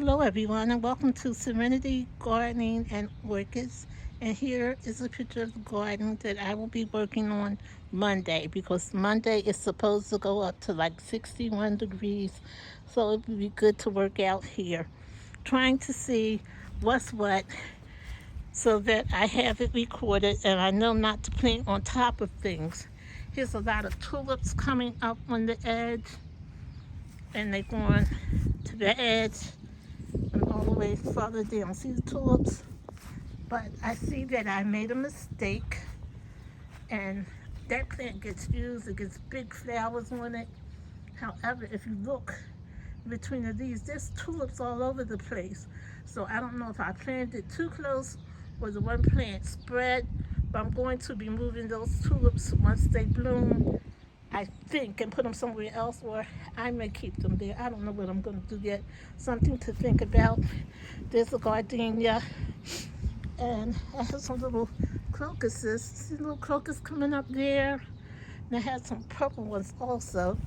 Hello, everyone, and welcome to Serenity Gardening and Orchids. And here is a picture of the garden that I will be working on Monday because Monday is supposed to go up to like 61 degrees. So it would be good to work out here. Trying to see what's what so that I have it recorded and I know not to plant on top of things. Here's a lot of tulips coming up on the edge, and they're going to the edge and all the way further down. See the tulips? But I see that I made a mistake, and that plant gets used. It gets big flowers on it. However, if you look between the leaves, there's tulips all over the place. So I don't know if I planted too close or the one plant spread, but I'm going to be moving those tulips once they bloom, I think, and put them somewhere else, or I may keep them there. I don't know what I'm going to do yet. Something to think about. There's a gardenia, and I have some little crocuses. See little crocus coming up there, and I have some purple ones also.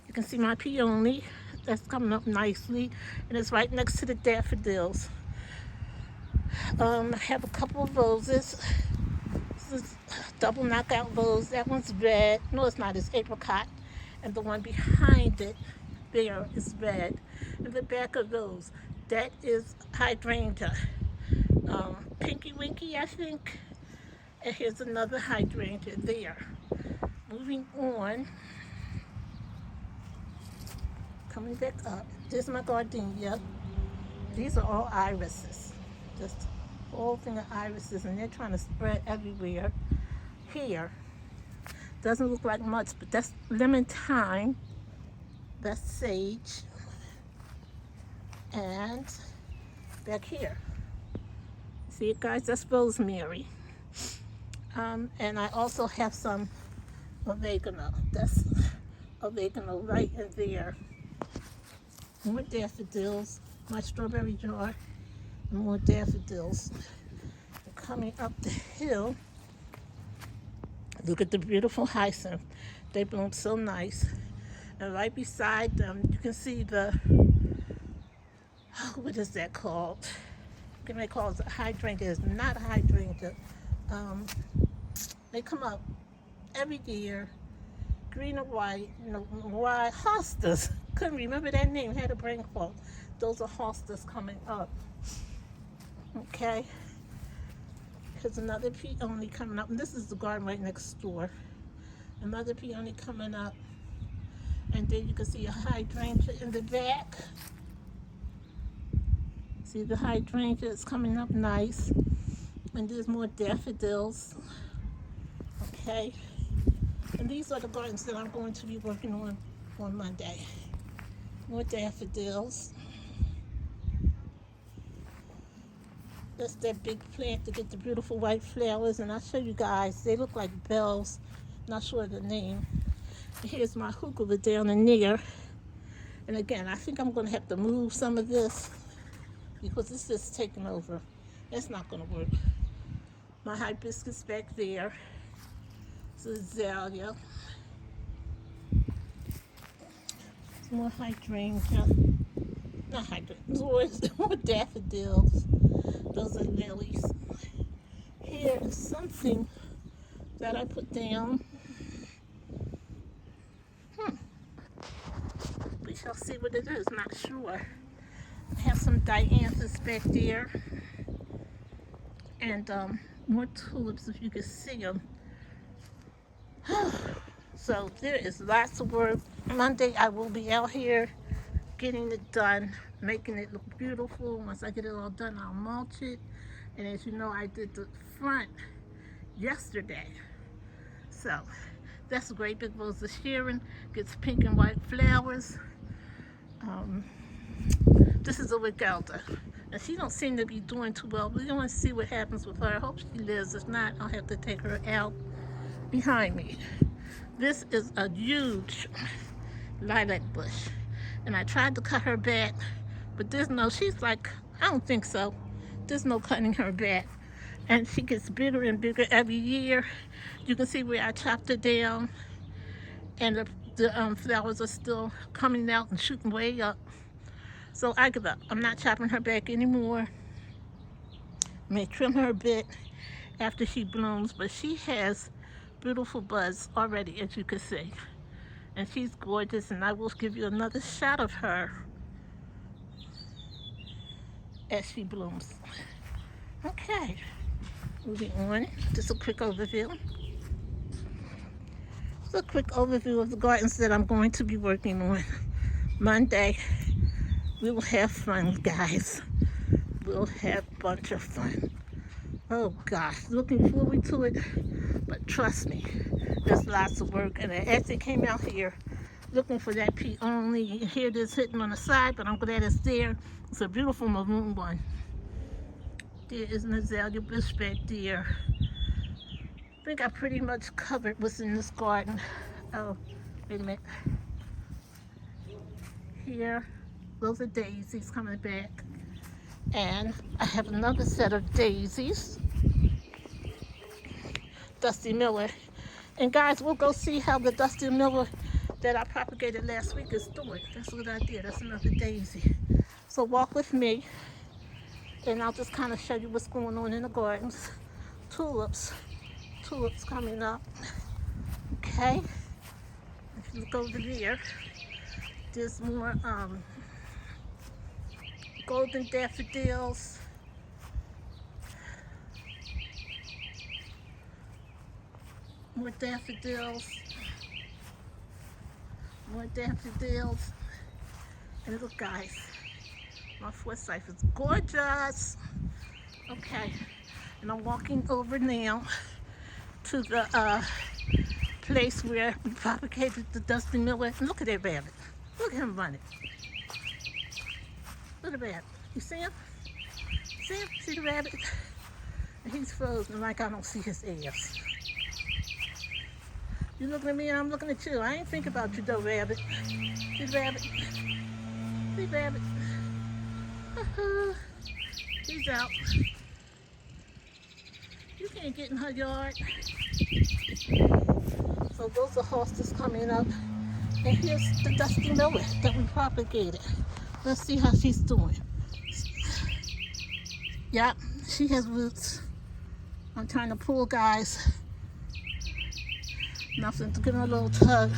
You can see my peony that's coming up nicely, and it's right next to the daffodils. I have a couple of roses. This is double knockout rose. That one's red. No, it's not. It's apricot. And the one behind it there is red. And the back of those, that is hydrangea. Pinky Winky, I think. And here's another hydrangea there. Moving on. Coming back up. There's my gardenia. These are all irises. Just a whole thing of irises, and they're trying to spread everywhere. Here, doesn't look like much, but that's lemon thyme. That's sage. And back here, see it, guys? That's rosemary. And I also have some oregano. That's oregano right in there. More daffodils. My strawberry jar. And more daffodils. Coming up the hill, look at the beautiful hyacinth. They bloom so nice. And right beside them, you can see the, what is that called? Can they call it a hydrangea? It's not a hydrangea. They come up every year, green or white, white hostas. Couldn't remember that name, had a brain fog. Those are hostas coming up. Okay. There's another peony coming up, and this is the garden right next door. Another peony coming up, and then you can see a hydrangea in the back. See the hydrangea is coming up nice, and there's more daffodils. Okay, and these are the gardens that I'm going to be working on Monday. More daffodils. That's that big plant to get the beautiful white flowers, and I'll show you guys. They look like bells. Not sure of the name. And here's my heuchera down in there. And again, I think I'm going to have to move some of this because it's just taking over. That's not going to work. My hibiscus back there. It's a azalea. Some more hydrangea. Not hydrangea. More daffodils. Those are lilies. Here is something that I put down. We shall see what it is, not sure. I have some dianthus back there. And more tulips if you can see them. So there is lots of work. Monday I will be out here getting it done, making it look beautiful. Once I get it all done, I'll mulch it. And as you know, I did the front yesterday. So that's a great big rose of Sharon. Gets pink and white flowers. This is a Wigelda. And she don't seem to be doing too well. We're going to see what happens with her. I hope she lives. If not, I'll have to take her out behind me. This is a huge lilac bush. And I tried to cut her back, but there's no, she's like, I don't think so. There's no cutting her back. And she gets bigger and bigger every year. You can see where I chopped her down. And the the flowers are still coming out and shooting way up. So I give up. I'm not chopping her back anymore. May trim her a bit after she blooms, but she has beautiful buds already, as you can see. And she's gorgeous, and I will give you another shot of her as she blooms. Okay, moving on. Just a quick overview. Just a quick overview of the gardens that I'm going to be working on. Monday, we will have fun, guys. We'll have a bunch of fun. Oh gosh, looking forward to it. But trust me, there's lots of work. And I actually came out here looking for that peony. You can hear this hitting on the side, but I'm glad it's there. It's a beautiful maroon one. There is an azalea bush back there. I think I pretty much covered what's in this garden. Oh, wait a minute. Here, those are daisies coming back. And I have another set of daisies. Dusty Miller. And guys, we'll go see how the Dusty Miller that I propagated last week is doing. That's what I did. That's another daisy. So walk with me, and I'll just kind of show you what's going on in the gardens. Tulips coming up. Okay. If you look over there, there's more golden daffodils. More daffodils. And look, guys, my forsyth is gorgeous. Okay, and I'm walking over now to the place where we propagated the Dusty Miller. And look at that rabbit. Look at him running. Look at the rabbit. You see him? See him? See the rabbit? And he's frozen like I don't see his ass. You looking at me and I'm looking at you. I ain't think about you though, rabbit. See the rabbit? See the rabbit? He's out. You can't get in her yard. So those are hostas coming up. And here's the Dusty Miller that we propagated. Let's see how she's doing. Yep, she has roots. I'm trying to pull, guys. Nothing's giving her a little tug.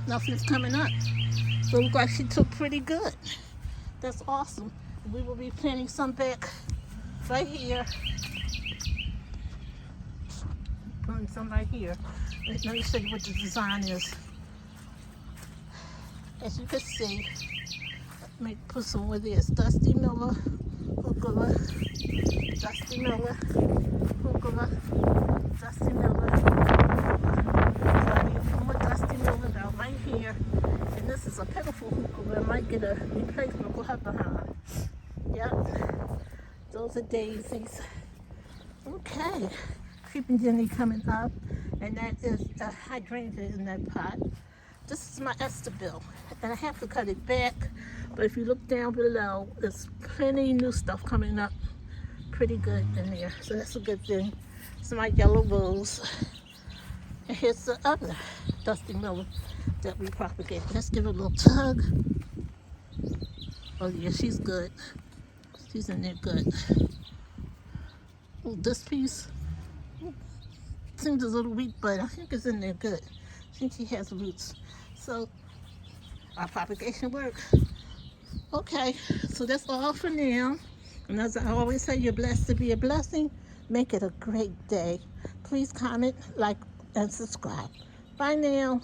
Nothing's coming up. So it looks like she took pretty good. That's awesome. We will be planting some back right here. Putting some right here. Let me show you what the design is. As you can see, let me put some more this. Dusty Miller, Hukula, Dusty Miller, Hukula, Dusty Miller. So I need a few more Dusty Miller out right here. And this is a pitiful Hukula. I might get a replacement for her behind. Yep. Those are daisies. Okay. Creeping Jenny coming up. And that is a hydrangea in that pot. This is my Estabile, and I have to cut it back, but if you look down below, there's plenty new stuff coming up pretty good in there, so that's a good thing. It's my yellow rose, and here's the other Dusty Miller that we propagated. Let's give it a little tug. Oh yeah, she's good. She's in there good. Oh, this piece seems a little weak, but I think it's in there good. I think she has roots. So our propagation works. Okay, so that's all for now. And as I always say, you're blessed to be a blessing. Make it a great day. Please comment, like, and subscribe. Bye now.